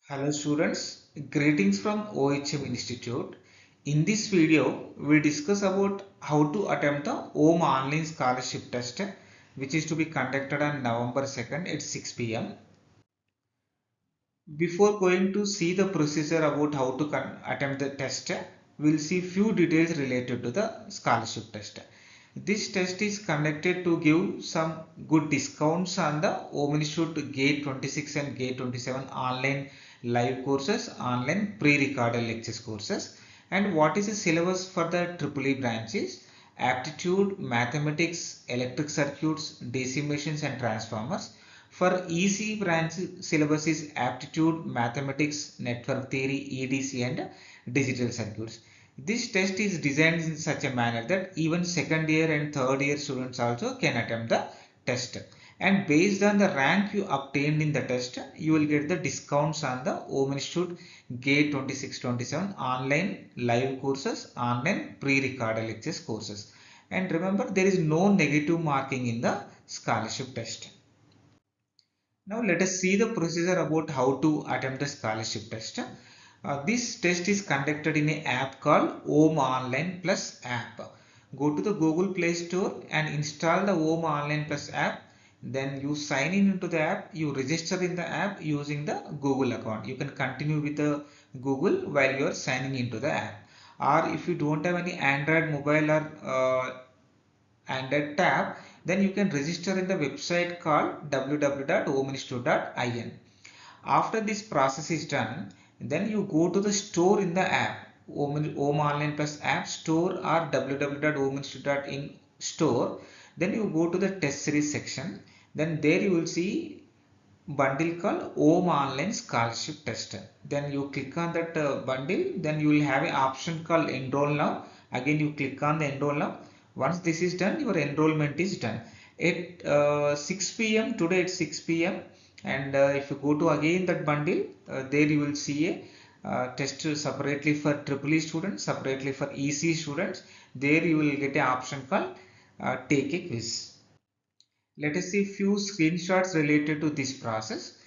Hello students, greetings from OHM Institute. In this video, we discuss about how to attempt the OHM online scholarship test which is to be conducted on November 2nd at 6 p.m. Before going to see the procedure about how to attempt the test, we'll see few details related to the scholarship test. This test is conducted to give some good discounts on the OHM Institute GATE 26 and GATE 27 online live courses, online pre-recorded lectures courses. And what is the syllabus for the EEE branches? Aptitude, Mathematics, Electric Circuits, DC Machines and Transformers. For EC branch syllabus is Aptitude, Mathematics, Network Theory, EDC and Digital Circuits. This test is designed in such a manner that even second year and third year students also can attempt the test. And based on the rank you obtained in the test, you will get the discounts on the OHM Institute GATE 26-27 online live courses, online pre-recorded lectures courses. And remember, there is no negative marking in the scholarship test. Now let us see the procedure about how to attempt the scholarship test. This test is conducted in an app called OHM Online Plus app. Go to the Google Play Store and install the OHM Online Plus app. Then you sign in into the app. You register in the app using the Google account. You can continue with the Google while you are signing into the app. Or if you don't have any Android mobile or Android tab, then you can register in the website called www.ohminstitute.in. After this process is done, then you go to the store in the app, OHM Online Plus app store or www.ohminstitute.in store. Then you go to the test series section. Then there you will see bundle called OHM Online Scholarship Test. Then you click on that bundle. Then you will have an option called Enroll Now. Again you click on the Enroll Now. Once this is done, your enrollment is done. At 6 p.m. today at 6 p.m. and if you go to again that bundle, there you will see a test separately for EEE students, separately for EC students. There you will get an option called Take a Quiz. Let us see few screenshots related to this process.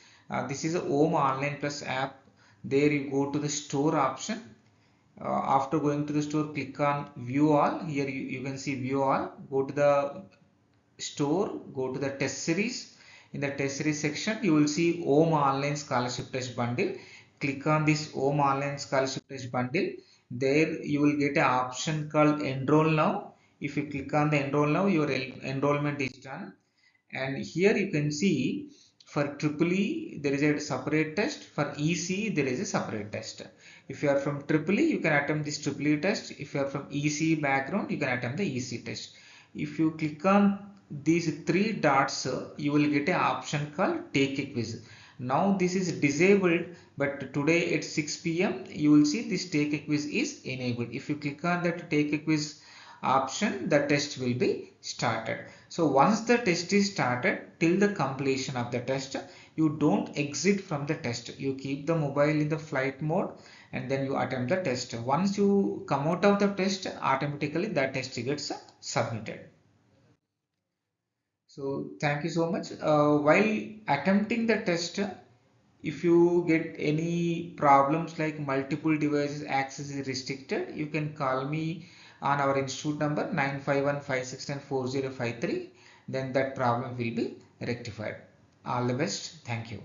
This is a OHM Online Plus app. There you go to the store option. After going to the store, click on view all. Here you can see view all. Go to the store, go to the test series. In the test series section, you will see OHM Online Scholarship Test Bundle. Click on this OHM Online Scholarship Test Bundle. There you will get an option called Enroll Now. If you click on the Enroll Now, your enrollment is done. And here you can see for EEE there is a separate test, for EC there is a separate test. If you are from EEE, you can attempt this EEE test. If you are from EC background, you can attempt the EC test. If you click on these three dots, you will get an option called Take a Quiz. Now this is disabled, but today at 6 p.m. you will see this Take a Quiz is enabled. If you click on that Take a Quiz option, the test will be started. So once the test is started, till the completion of the test, you don't exit from the test. You keep the mobile in the flight mode and then you attempt the test. Once you come out of the test, automatically the test gets submitted. So thank you so much. While attempting the test, if you get any problems like multiple devices access is restricted, you can call me on our institute number 951564053. Then that problem will be rectified. All the best. Thank you.